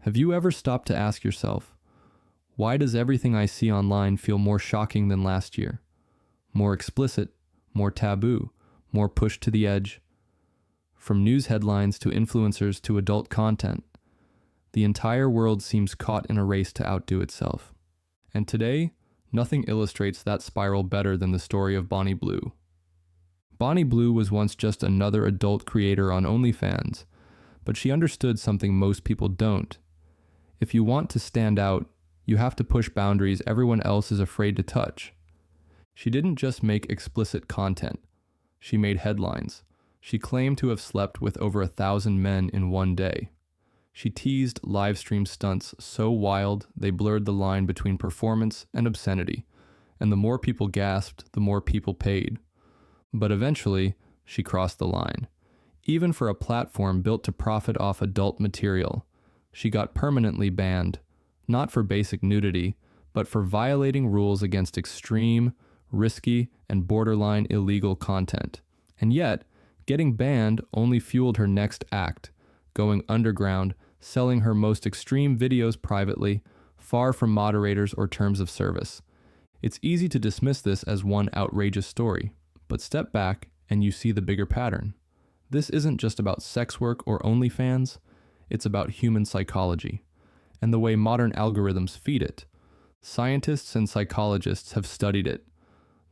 Have you ever stopped to ask yourself, why does everything I see online feel more shocking than last year? More explicit, more taboo, more pushed to the edge? From news headlines to influencers to adult content, the entire world seems caught in a race to outdo itself. And today, nothing illustrates that spiral better than the story of Bonnie Blue. Bonnie Blue was once just another adult creator on OnlyFans, but she understood something most people don't. If you want to stand out, you have to push boundaries everyone else is afraid to touch. She didn't just make explicit content. She made headlines. She claimed to have slept with over 1,000 men in one day. She teased live stream stunts so wild they blurred the line between performance and obscenity, and the more people gasped, the more people paid. But eventually, she crossed the line. Even for a platform built to profit off adult material, she got permanently banned, not for basic nudity, but for violating rules against extreme, risky, and borderline illegal content. And yet, getting banned only fueled her next act, going underground, selling her most extreme videos privately, far from moderators or terms of service. It's easy to dismiss this as one outrageous story, but step back and you see the bigger pattern. This isn't just about sex work or OnlyFans, it's about human psychology, and the way modern algorithms feed it. Scientists and psychologists have studied it.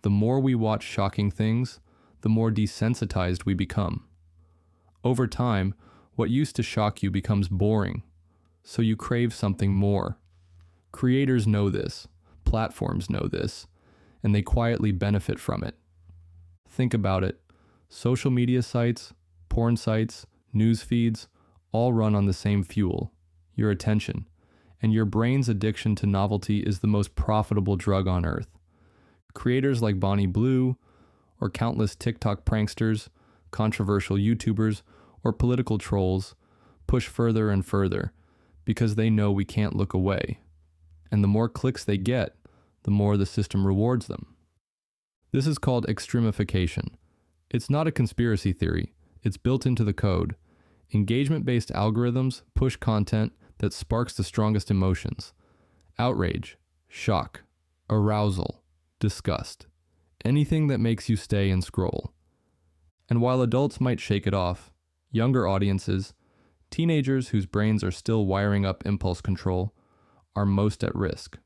The more we watch shocking things, the more desensitized we become. Over time, what used to shock you becomes boring, so you crave something more. Creators know this, platforms know this, and they quietly benefit from it. Think about it. Social media sites, porn sites, news feeds, all run on the same fuel, your attention, and your brain's addiction to novelty is the most profitable drug on earth. Creators like Bonnie Blue, or countless TikTok pranksters, controversial YouTubers, or political trolls push further and further because they know we can't look away. And the more clicks they get, the more the system rewards them. This is called extremification. It's not a conspiracy theory, it's built into the code. Engagement-based algorithms push content that sparks the strongest emotions: outrage, shock, arousal, disgust, anything that makes you stay and scroll. And while adults might shake it off, younger audiences, teenagers whose brains are still wiring up impulse control, are most at risk.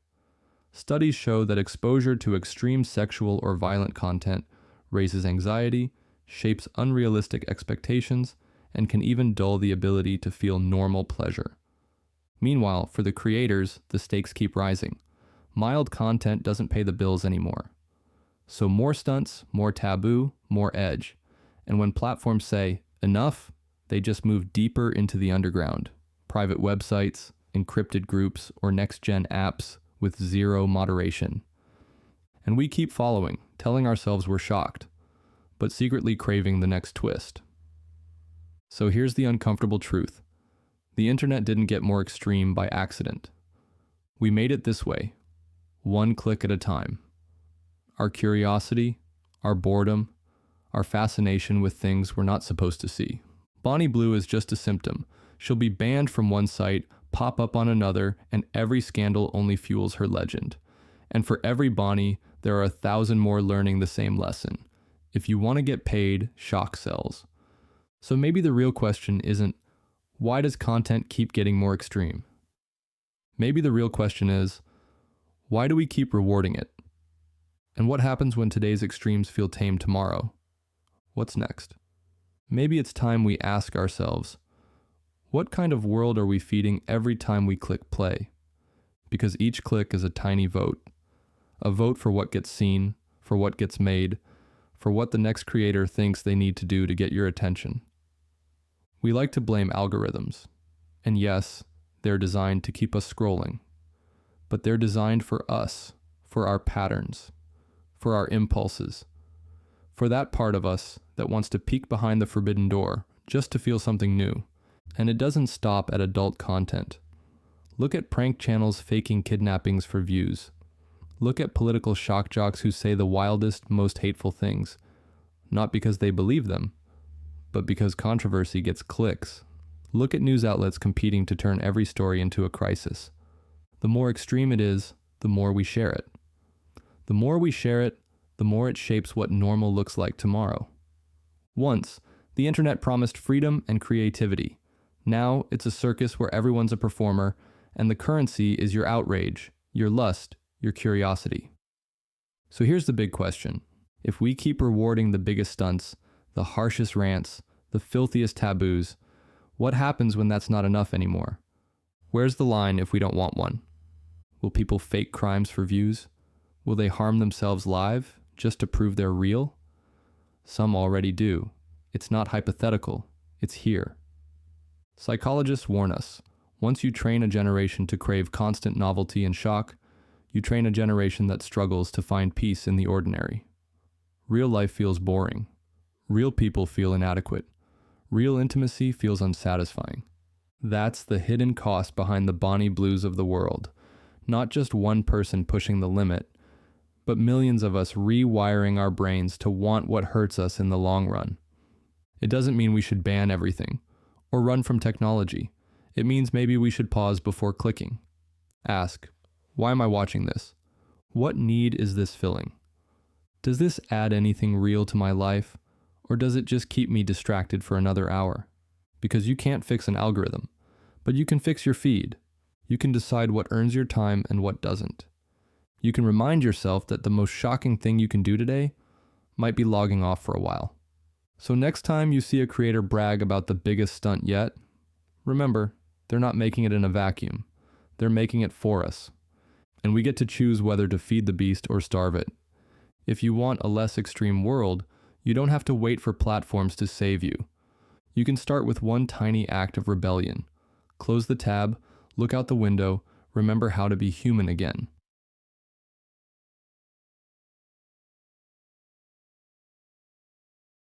Studies show that exposure to extreme sexual or violent content raises anxiety, shapes unrealistic expectations, and can even dull the ability to feel normal pleasure. Meanwhile, for the creators, the stakes keep rising. Mild content doesn't pay the bills anymore. So more stunts, more taboo, more edge. And when platforms say, enough, they just move deeper into the underground. Private websites, encrypted groups, or next-gen apps with zero moderation. And we keep following, telling ourselves we're shocked, but secretly craving the next twist. So here's the uncomfortable truth. The internet didn't get more extreme by accident. We made it this way, one click at a time. Our curiosity, our boredom, our fascination with things we're not supposed to see. Bonnie Blue is just a symptom. She'll be banned from one site, pop up on another, and every scandal only fuels her legend. And for every Bonnie, there are 1,000 more learning the same lesson. If you want to get paid, shock sells. So maybe the real question isn't, why does content keep getting more extreme? Maybe the real question is, why do we keep rewarding it? And what happens when today's extremes feel tame tomorrow? What's next? Maybe it's time we ask ourselves, what kind of world are we feeding every time we click play? Because each click is a tiny vote. A vote for what gets seen, for what gets made, for what the next creator thinks they need to do to get your attention. We like to blame algorithms. And yes, they're designed to keep us scrolling. But they're designed for us, for our patterns, for our impulses, for that part of us that wants to peek behind the forbidden door just to feel something new. And it doesn't stop at adult content. Look at prank channels faking kidnappings for views. Look at political shock jocks who say the wildest, most hateful things, not because they believe them, but because controversy gets clicks. Look at news outlets competing to turn every story into a crisis. The more extreme it is, the more we share it. The more we share it, the more it shapes what normal looks like tomorrow. Once, the internet promised freedom and creativity. Now, it's a circus where everyone's a performer, and the currency is your outrage, your lust, your curiosity. So here's the big question. If we keep rewarding the biggest stunts, the harshest rants, the filthiest taboos, what happens when that's not enough anymore? Where's the line if we don't want one? Will people fake crimes for views? Will they harm themselves live just to prove they're real? Some already do. It's not hypothetical. It's here. Psychologists warn us, once you train a generation to crave constant novelty and shock, you train a generation that struggles to find peace in the ordinary. Real life feels boring. Real people feel inadequate. Real intimacy feels unsatisfying. That's the hidden cost behind the Bonnie Blues of the world. Not just one person pushing the limit, but millions of us rewiring our brains to want what hurts us in the long run. It doesn't mean we should ban everything or run from technology. It means maybe we should pause before clicking. Ask, why am I watching this? What need is this filling? Does this add anything real to my life, or does it just keep me distracted for another hour? Because you can't fix an algorithm, but you can fix your feed. You can decide what earns your time and what doesn't. You can remind yourself that the most shocking thing you can do today might be logging off for a while. So next time you see a creator brag about the biggest stunt yet, remember, they're not making it in a vacuum. They're making it for us. And we get to choose whether to feed the beast or starve it. If you want a less extreme world, you don't have to wait for platforms to save you. You can start with one tiny act of rebellion. Close the tab, look out the window, remember how to be human again.